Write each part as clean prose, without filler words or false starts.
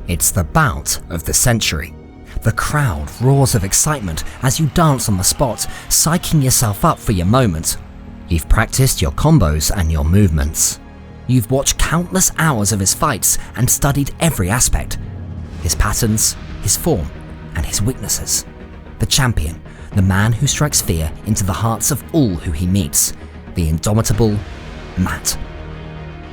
It's the bout of the century. The crowd roars of excitement as you dance on the spot, psyching yourself up for your moment. You've practiced your combos and your movements. You've watched countless hours of his fights and studied every aspect. His patterns, his form, and his weaknesses. The champion, the man who strikes fear into the hearts of all who he meets. The indomitable Matt.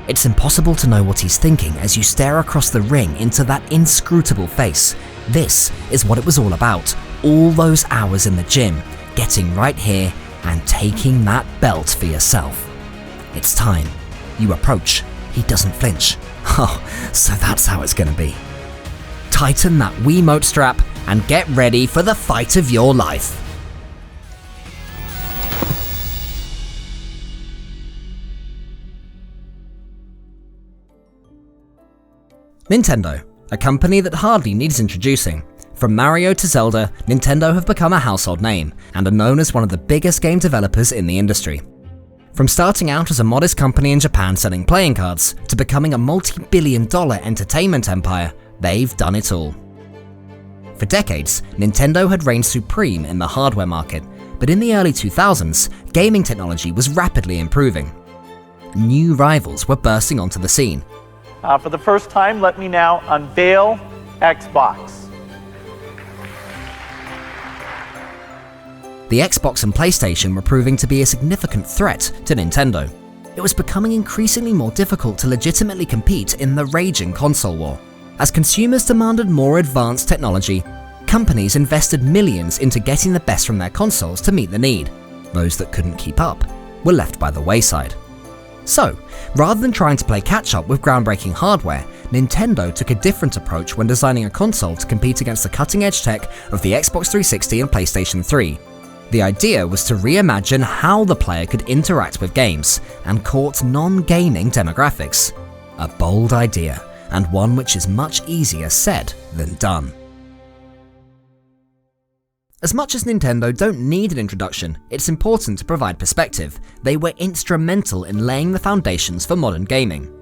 It's impossible to know what he's thinking as you stare across the ring into that inscrutable face. This is what it was all about. All those hours in the gym, getting right here and taking that belt for yourself. It's time. You approach. He doesn't flinch. Oh, so that's how it's gonna be. Tighten that Wiimote strap and get ready for the fight of your life. Nintendo, a company that hardly needs introducing. From Mario to Zelda, Nintendo have become a household name and are known as one of the biggest game developers in the industry. From starting out as a modest company in Japan selling playing cards to becoming a multi-billion-dollar entertainment empire, they've done it all. For decades, Nintendo had reigned supreme in the hardware market, but in the early 2000s, gaming technology was rapidly improving. New rivals were bursting onto the scene. For the first time, let me now unveil Xbox. The Xbox and PlayStation were proving to be a significant threat to Nintendo. It was becoming increasingly more difficult to legitimately compete in the raging console war. As consumers demanded more advanced technology, companies invested millions into getting the best from their consoles to meet the need. Those that couldn't keep up were left by the wayside. So, rather than trying to play catch-up with groundbreaking hardware, Nintendo took a different approach when designing a console to compete against the cutting-edge tech of the Xbox 360 and PlayStation 3. The idea was to reimagine how the player could interact with games and court non-gaming demographics. A bold idea, and one which is much easier said than done. As much as Nintendo don't need an introduction, it's important to provide perspective. They were instrumental in laying the foundations for modern gaming.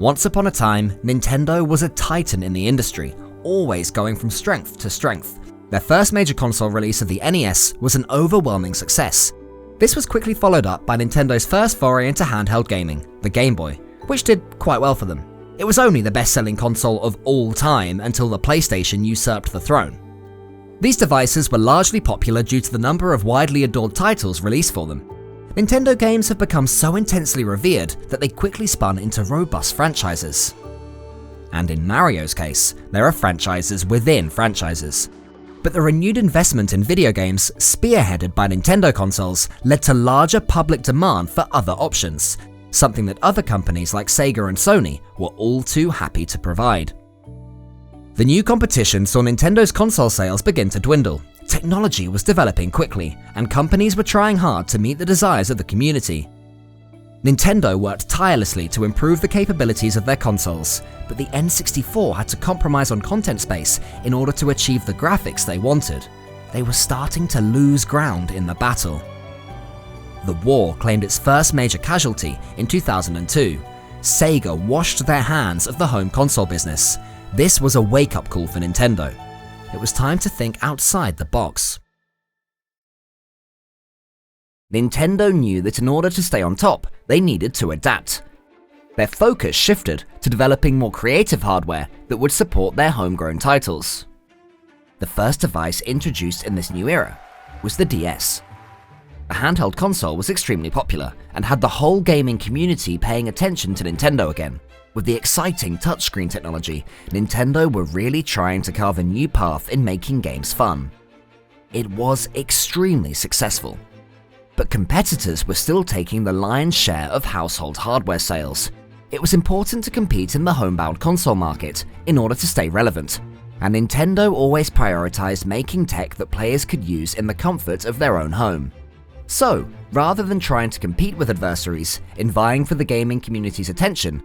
Once upon a time, Nintendo was a titan in the industry, always going from strength to strength. Their first major console release of the NES was an overwhelming success. This was quickly followed up by Nintendo's first foray into handheld gaming, the Game Boy, which did quite well for them. It was only the best-selling console of all time until the PlayStation usurped the throne. These devices were largely popular due to the number of widely adored titles released for them. Nintendo games have become so intensely revered that they quickly spun into robust franchises. And in Mario's case, there are franchises within franchises. But the renewed investment in video games, spearheaded by Nintendo consoles, led to larger public demand for other options, something that other companies like Sega and Sony were all too happy to provide. The new competition saw Nintendo's console sales begin to dwindle. Technology was developing quickly, and companies were trying hard to meet the desires of the community. Nintendo worked tirelessly to improve the capabilities of their consoles, but the N64 had to compromise on content space in order to achieve the graphics they wanted. They were starting to lose ground in the battle. The war claimed its first major casualty in 2002. Sega washed their hands of the home console business. This was a wake-up call for Nintendo. It was time to think outside the box. Nintendo knew that in order to stay on top, they needed to adapt. Their focus shifted to developing more creative hardware that would support their homegrown titles. The first device introduced in this new era was the DS. The handheld console was extremely popular and had the whole gaming community paying attention to Nintendo again. With the exciting touchscreen technology, Nintendo were really trying to carve a new path in making games fun. It was extremely successful. But competitors were still taking the lion's share of household hardware sales. It was important to compete in the homebound console market in order to stay relevant, and Nintendo always prioritized making tech that players could use in the comfort of their own home. So, rather than trying to compete with adversaries in vying for the gaming community's attention,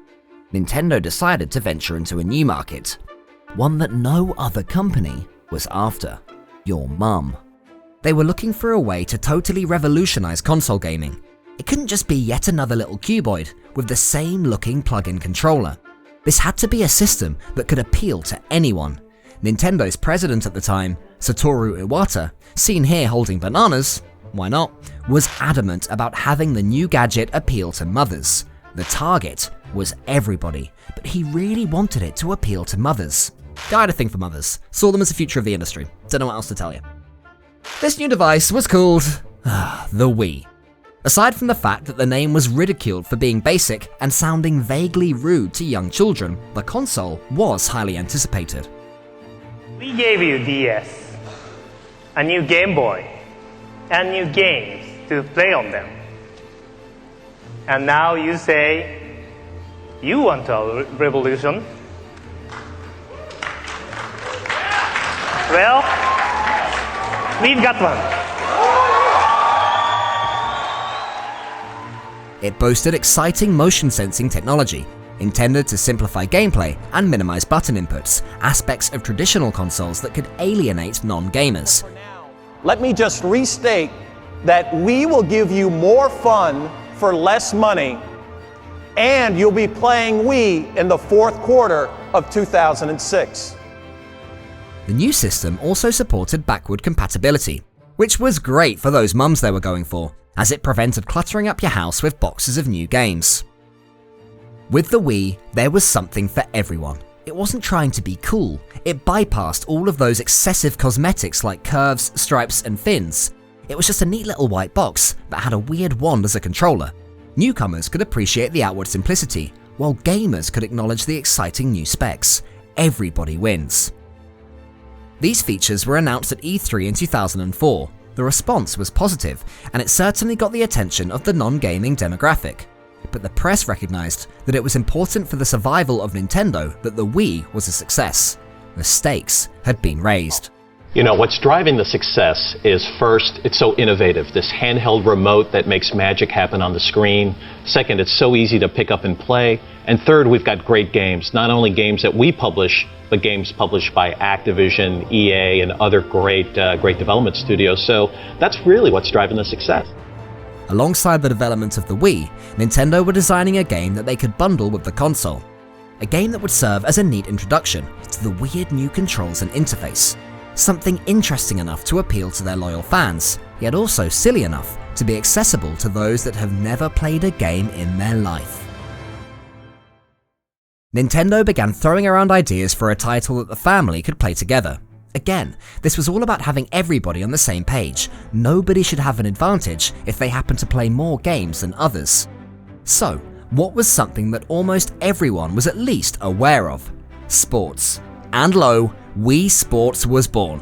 Nintendo decided to venture into a new market, one that no other company was after: your mum. They were looking for a way to totally revolutionize console gaming. It couldn't just be yet another little cuboid with the same looking plug-in controller. This had to be a system that could appeal to anyone. Nintendo's president at the time, Satoru Iwata, seen here holding bananas, why not, was adamant about having the new gadget appeal to mothers. The target was everybody, but he really wanted it to appeal to mothers. Guy had a thing for mothers, saw them as the future of the industry, don't know what else to tell you. This new device was called the Wii. Aside from the fact that the name was ridiculed for being basic and sounding vaguely rude to young children, the console was highly anticipated. We gave you DS, a new Game Boy, and new games to play on them. And now you say you want a revolution? Well, we've got one. It boasted exciting motion sensing technology, intended to simplify gameplay and minimize button inputs, aspects of traditional consoles that could alienate non-gamers. Let me just restate that we will give you more fun for less money, and you'll be playing Wii in the fourth quarter of 2006. The new system also supported backward compatibility, which was great for those mums they were going for, as it prevented cluttering up your house with boxes of new games. With the Wii, there was something for everyone. It wasn't trying to be cool, it bypassed all of those excessive cosmetics like curves, stripes, and fins. It was just a neat little white box that had a weird wand as a controller. Newcomers could appreciate the outward simplicity, while gamers could acknowledge the exciting new specs. Everybody wins. These features were announced at E3 in 2004. The response was positive, and it certainly got the attention of the non-gaming demographic. But the press recognized that it was important for the survival of Nintendo that the Wii was a success. The stakes had been raised. You know, what's driving the success is, first, it's so innovative, this handheld remote that makes magic happen on the screen. Second, it's so easy to pick up and play. And third, we've got great games, not only games that we publish, but games published by Activision, EA, and other great development studios. So that's really what's driving the success. Alongside the development of the Wii, Nintendo were designing a game that they could bundle with the console. A game that would serve as a neat introduction to the weird new controls and interface. Something interesting enough to appeal to their loyal fans, yet also silly enough to be accessible to those that have never played a game in their life. Nintendo began throwing around ideas for a title that the family could play together. Again, this was all about having everybody on the same page. Nobody should have an advantage if they happen to play more games than others. So, what was something that almost everyone was at least aware of? Sports. And lo, Wii Sports was born.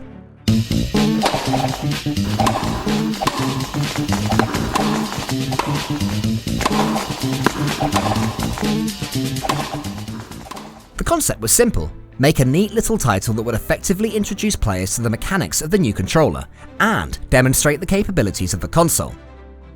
The concept was simple. Make a neat little title that would effectively introduce players to the mechanics of the new controller and demonstrate the capabilities of the console.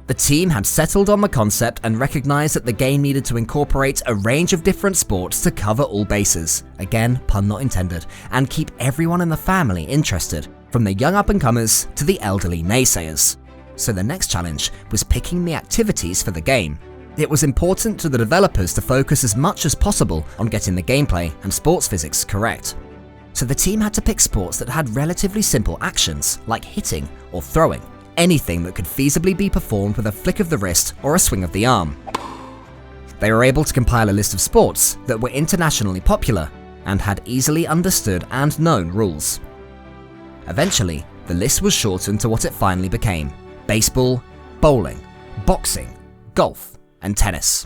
The team had settled on the concept and recognized that the game needed to incorporate a range of different sports to cover all bases, again, pun not intended, and keep everyone in the family interested, from the young up-and-comers to the elderly naysayers. So the next challenge was picking the activities for the game. It was important to the developers to focus as much as possible on getting the gameplay and sports physics correct. So the team had to pick sports that had relatively simple actions, like hitting or throwing. Anything that could feasibly be performed with a flick of the wrist or a swing of the arm. They were able to compile a list of sports that were internationally popular and had easily understood and known rules. Eventually, the list was shortened to what it finally became: baseball, bowling, boxing, golf, and tennis.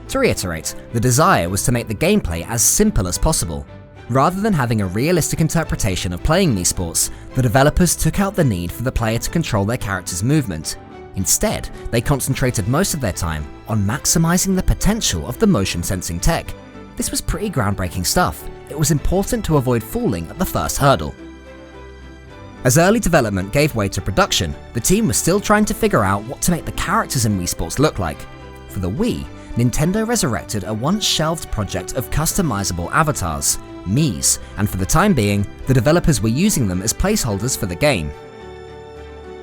To reiterate, the desire was to make the gameplay as simple as possible. Rather than having a realistic interpretation of playing these sports, the developers took out the need for the player to control their character's movement. Instead, they concentrated most of their time on maximizing the potential of the motion sensing tech. This was pretty groundbreaking stuff. It was important to avoid falling at the first hurdle. As early development gave way to production, the team was still trying to figure out what to make the characters in Wii Sports look like. For the Wii, Nintendo resurrected a once-shelved project of customizable avatars, Miis, and for the time being, the developers were using them as placeholders for the game.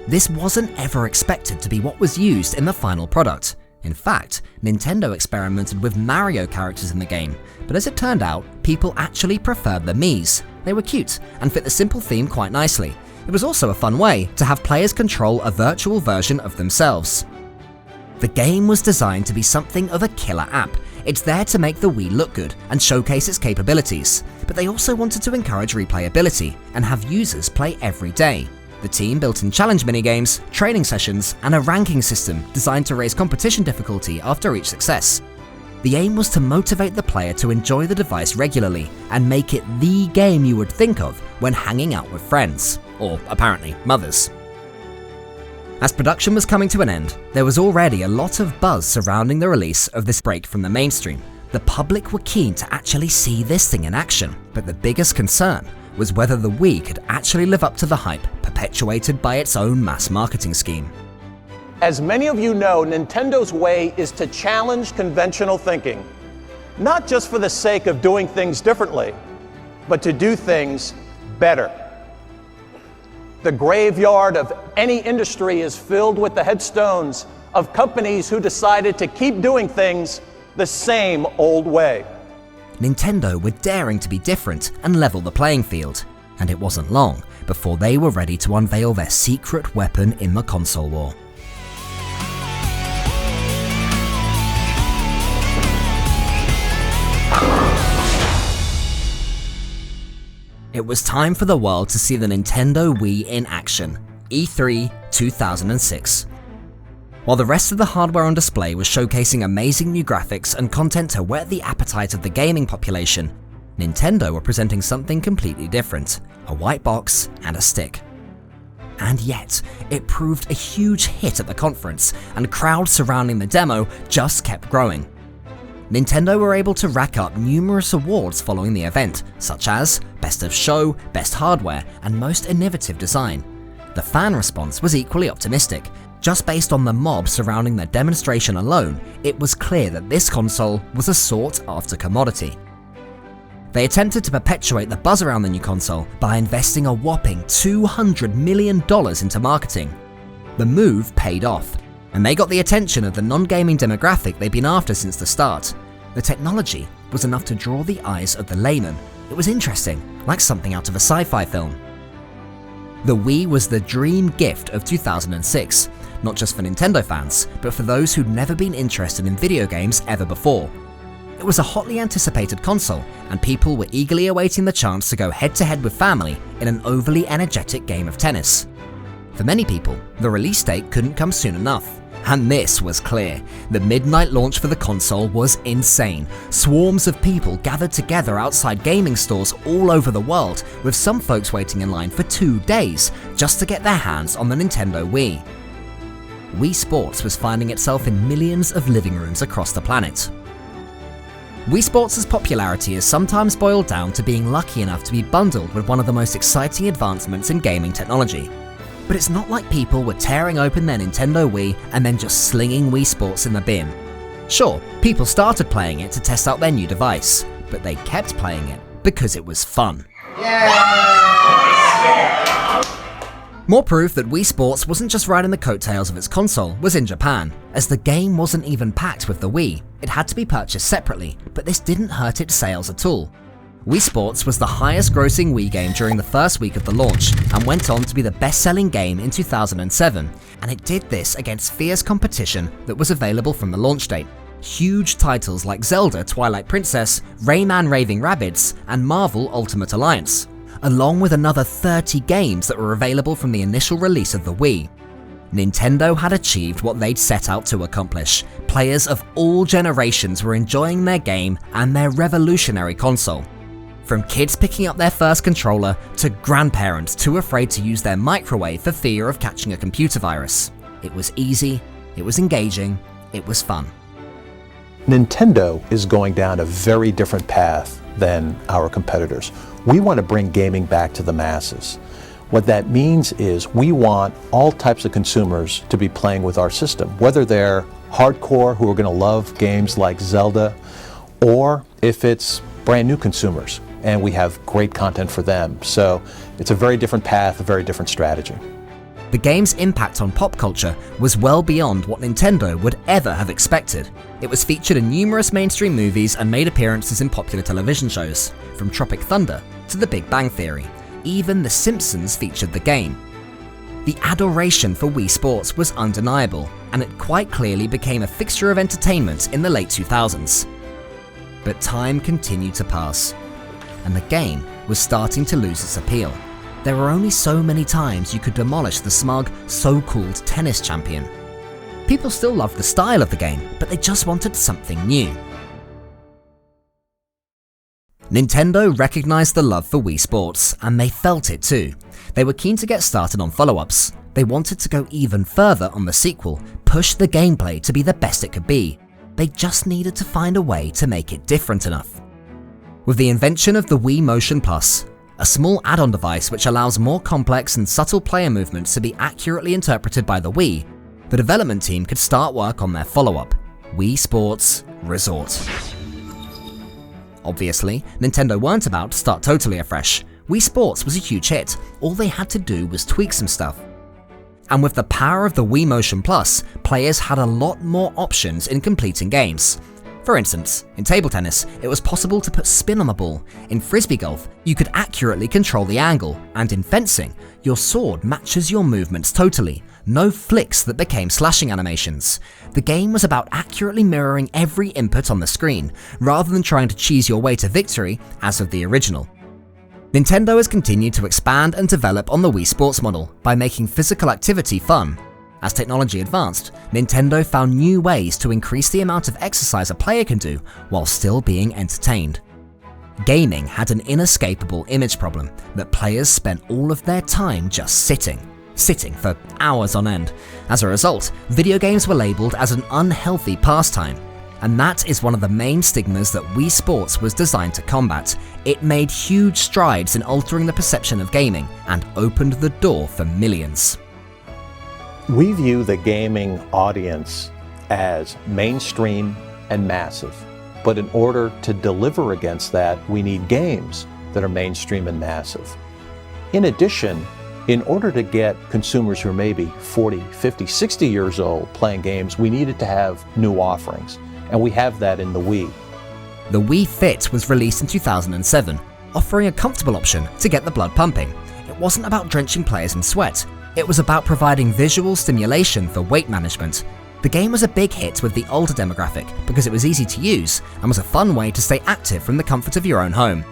This wasn't ever expected to be what was used in the final product. In fact, Nintendo experimented with Mario characters in the game, but as it turned out, people actually preferred the Miis. They were cute and fit the simple theme quite nicely. It was also a fun way to have players control a virtual version of themselves. The game was designed to be something of a killer app. It's there to make the Wii look good and showcase its capabilities, but they also wanted to encourage replayability and have users play every day. The team built in challenge minigames, training sessions, and a ranking system designed to raise competition difficulty after each success. The aim was to motivate the player to enjoy the device regularly and make it the game you would think of when hanging out with friends, or apparently mothers. As production was coming to an end, there was already a lot of buzz surrounding the release of this break from the mainstream. The public were keen to actually see this thing in action, but the biggest concern was whether the Wii could actually live up to the hype perpetuated by its own mass marketing scheme. As many of you know, Nintendo's way is to challenge conventional thinking, not just for the sake of doing things differently, but to do things better. The graveyard of any industry is filled with the headstones of companies who decided to keep doing things the same old way. Nintendo were daring to be different and level the playing field, and it wasn't long before they were ready to unveil their secret weapon in the console war. It was time for the world to see the Nintendo Wii in action, E3 2006. While the rest of the hardware on display was showcasing amazing new graphics and content to whet the appetite of the gaming population, Nintendo were presenting something completely different, a white box and a stick. And yet, it proved a huge hit at the conference, and crowds surrounding the demo just kept growing. Nintendo were able to rack up numerous awards following the event, such as Best of Show, Best Hardware, and Most Innovative Design. The fan response was equally optimistic. Just based on the mob surrounding the demonstration alone, it was clear that this console was a sought-after commodity. They attempted to perpetuate the buzz around the new console by investing a whopping $200 million into marketing. The move paid off, and they got the attention of the non-gaming demographic they'd been after since the start. The technology was enough to draw the eyes of the layman. It was interesting, like something out of a sci-fi film. The Wii was the dream gift of 2006, not just for Nintendo fans, but for those who'd never been interested in video games ever before. It was a hotly anticipated console, and people were eagerly awaiting the chance to go head-to-head with family in an overly energetic game of tennis. For many people, the release date couldn't come soon enough. And this was clear. The midnight launch for the console was insane. Swarms of people gathered together outside gaming stores all over the world, with some folks waiting in line for 2 days just to get their hands on the Nintendo Wii. Wii Sports was finding itself in millions of living rooms across the planet. Wii Sports' popularity is sometimes boiled down to being lucky enough to be bundled with one of the most exciting advancements in gaming technology. But it's not like people were tearing open their Nintendo Wii and then just slinging Wii Sports in the bin. Sure, people started playing it to test out their new device, but they kept playing it because it was fun. More proof that Wii Sports wasn't just riding the coattails of its console was in Japan, as the game wasn't even packed with the Wii. It had to be purchased separately, but this didn't hurt its sales at all. Wii Sports was the highest grossing Wii game during the first week of the launch and went on to be the best-selling game in 2007, and it did this against fierce competition that was available from the launch date. Huge titles like Zelda Twilight Princess, Rayman Raving Rabbids, and Marvel Ultimate Alliance, along with another 30 games that were available from the initial release of the Wii. Nintendo had achieved what they'd set out to accomplish. Players of all generations were enjoying their game and their revolutionary console. From kids picking up their first controller to grandparents too afraid to use their microwave for fear of catching a computer virus. It was easy, it was engaging, it was fun. Nintendo is going down a very different path than our competitors. We want to bring gaming back to the masses. What that means is we want all types of consumers to be playing with our system, whether they're hardcore who are going to love games like Zelda, or if it's brand new consumers, and we have great content for them. So it's a very different path, a very different strategy. The game's impact on pop culture was well beyond what Nintendo would ever have expected. It was featured in numerous mainstream movies and made appearances in popular television shows, from Tropic Thunder to The Big Bang Theory. Even The Simpsons featured the game. The adoration for Wii Sports was undeniable, and it quite clearly became a fixture of entertainment in the late 2000s. But time continued to pass, and the game was starting to lose its appeal. There were only so many times you could demolish the smug, so-called tennis champion. People still loved the style of the game, but they just wanted something new. Nintendo recognized the love for Wii Sports, and they felt it too. They were keen to get started on follow-ups. They wanted to go even further on the sequel, push the gameplay to be the best it could be. They just needed to find a way to make it different enough. With the invention of the Wii Motion Plus, a small add-on device which allows more complex and subtle player movements to be accurately interpreted by the Wii, the development team could start work on their follow-up, Wii Sports Resort. Obviously, Nintendo weren't about to start totally afresh. Wii Sports was a huge hit, all they had to do was tweak some stuff. And with the power of the Wii Motion Plus, players had a lot more options in completing games. For instance, in table tennis, it was possible to put spin on the ball. In frisbee golf, you could accurately control the angle, and in fencing, your sword matches your movements totally. No flicks that became slashing animations. The game was about accurately mirroring every input on the screen, rather than trying to cheese your way to victory as of the original. Nintendo has continued to expand and develop on the Wii Sports model by making physical activity fun. As technology advanced, Nintendo found new ways to increase the amount of exercise a player can do while still being entertained. Gaming had an inescapable image problem that players spent all of their time just sitting for hours on end. As a result, video games were labeled as an unhealthy pastime, and that is one of the main stigmas that Wii Sports was designed to combat. It made huge strides in altering the perception of gaming and opened the door for millions. We view the gaming audience as mainstream and massive, but in order to deliver against that, we need games that are mainstream and massive. In addition, in order to get consumers who are maybe 40, 50, 60 years old playing games, we needed to have new offerings, and we have that in the Wii. The Wii Fit was released in 2007, offering a comfortable option to get the blood pumping. It wasn't about drenching players in sweat. It was about providing visual stimulation for weight management. The game was a big hit with the older demographic because it was easy to use and was a fun way to stay active from the comfort of your own home.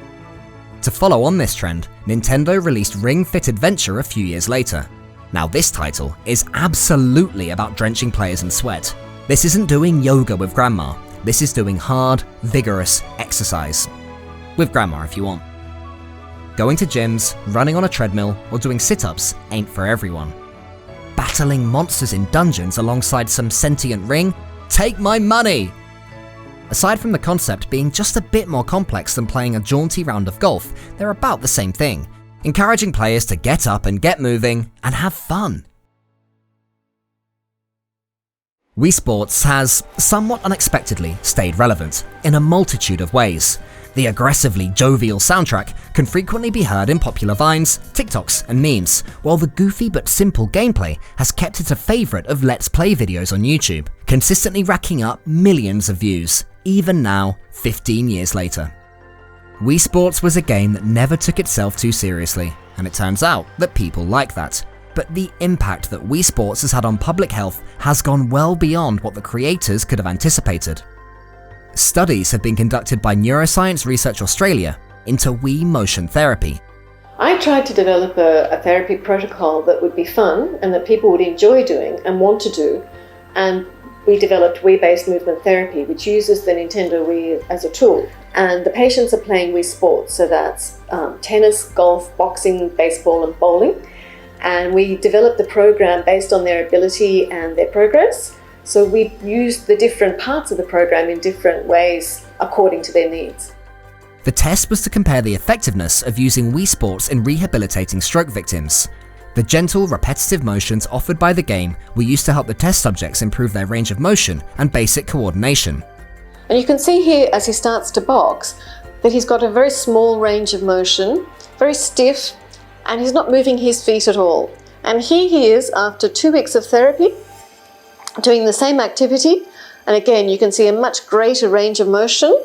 To follow on this trend, Nintendo released Ring Fit Adventure a few years later. Now this title is absolutely about drenching players in sweat. This isn't doing yoga with grandma, this is doing hard, vigorous exercise. With grandma if you want. Going to gyms, running on a treadmill, or doing sit-ups ain't for everyone. Battling monsters in dungeons alongside some sentient ring? Take my money! Aside from the concept being just a bit more complex than playing a jaunty round of golf, they're about the same thing, encouraging players to get up and get moving and have fun. Wii Sports has, somewhat unexpectedly, stayed relevant in a multitude of ways. The aggressively jovial soundtrack can frequently be heard in popular vines, TikToks, and memes, while the goofy but simple gameplay has kept it a favourite of Let's Play videos on YouTube, consistently racking up millions of views, even now, 15 years later. Wii Sports was a game that never took itself too seriously, and it turns out that people like that. But the impact that Wii Sports has had on public health has gone well beyond what the creators could have anticipated. Studies have been conducted by Neuroscience Research Australia into Wii motion therapy. I tried to develop a therapy protocol that would be fun and that people would enjoy doing and want to do, and we developed Wii-based movement therapy, which uses the Nintendo Wii as a tool. And the patients are playing Wii Sports, so that's tennis, golf, boxing, baseball and bowling. And we developed the program based on their ability and their progress. So we used the different parts of the program in different ways according to their needs. The test was to compare the effectiveness of using Wii Sports in rehabilitating stroke victims. The gentle, repetitive motions offered by the game were used to help the test subjects improve their range of motion and basic coordination. And you can see here as he starts to box that he's got a very small range of motion, very stiff, and he's not moving his feet at all. And here he is after 2 weeks of therapy, doing the same activity. And again, you can see a much greater range of motion,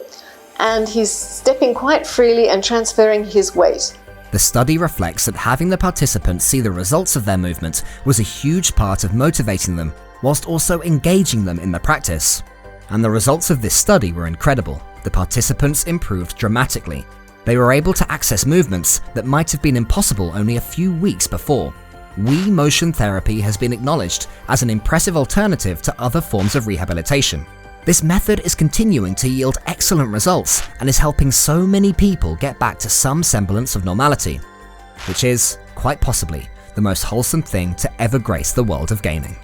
and he's stepping quite freely and transferring his weight. The study reflects that having the participants see the results of their movement was a huge part of motivating them, whilst also engaging them in the practice. And the results of this study were incredible. The participants improved dramatically. They were able to access movements that might have been impossible only a few weeks before. Wii motion therapy has been acknowledged as an impressive alternative to other forms of rehabilitation. This method is continuing to yield excellent results and is helping so many people get back to some semblance of normality, which is, quite possibly, the most wholesome thing to ever grace the world of gaming.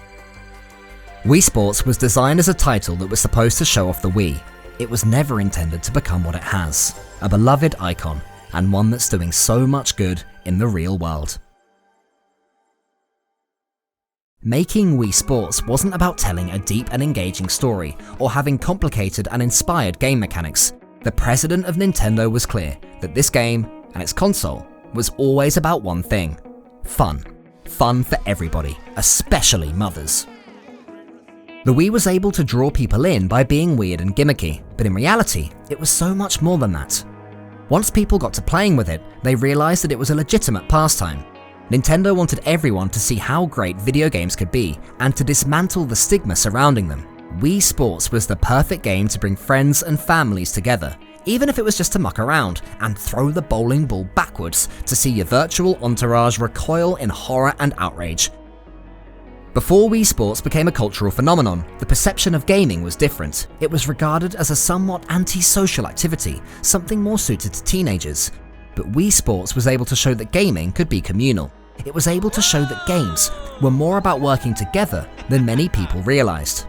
Wii Sports was designed as a title that was supposed to show off the Wii. It was never intended to become what it has, a beloved icon, and one that's doing so much good in the real world. Making Wii Sports wasn't about telling a deep and engaging story, or having complicated and inspired game mechanics. The president of Nintendo was clear that this game, and its console, was always about one thing: fun. Fun for everybody, especially mothers. The Wii was able to draw people in by being weird and gimmicky, but in reality, it was so much more than that. Once people got to playing with it, they realized that it was a legitimate pastime. Nintendo wanted everyone to see how great video games could be, and to dismantle the stigma surrounding them. Wii Sports was the perfect game to bring friends and families together, even if it was just to muck around and throw the bowling ball backwards to see your virtual entourage recoil in horror and outrage. Before Wii Sports became a cultural phenomenon, the perception of gaming was different. It was regarded as a somewhat anti-social activity, something more suited to teenagers. But Wii Sports was able to show that gaming could be communal. It was able to show that games were more about working together than many people realized.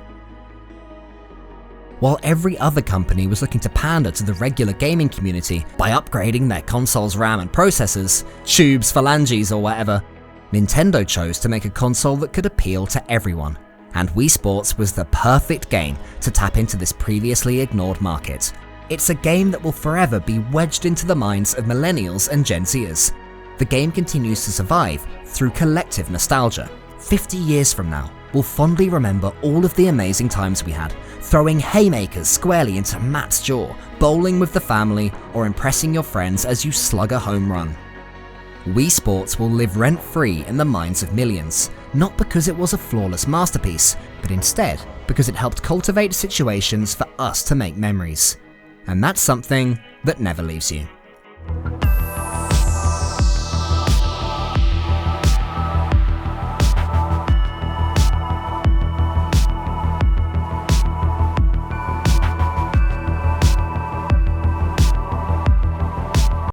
While every other company was looking to pander to the regular gaming community by upgrading their console's RAM and processors, tubes, phalanges or whatever, Nintendo chose to make a console that could appeal to everyone, and Wii Sports was the perfect game to tap into this previously ignored market. It's a game that will forever be wedged into the minds of millennials and Gen Zers. The game continues to survive through collective nostalgia. 50 years from now, we'll fondly remember all of the amazing times we had, throwing haymakers squarely into Matt's jaw, bowling with the family, or impressing your friends as you slug a home run. Wii Sports will live rent-free in the minds of millions, not because it was a flawless masterpiece, but instead because it helped cultivate situations for us to make memories. And that's something that never leaves you.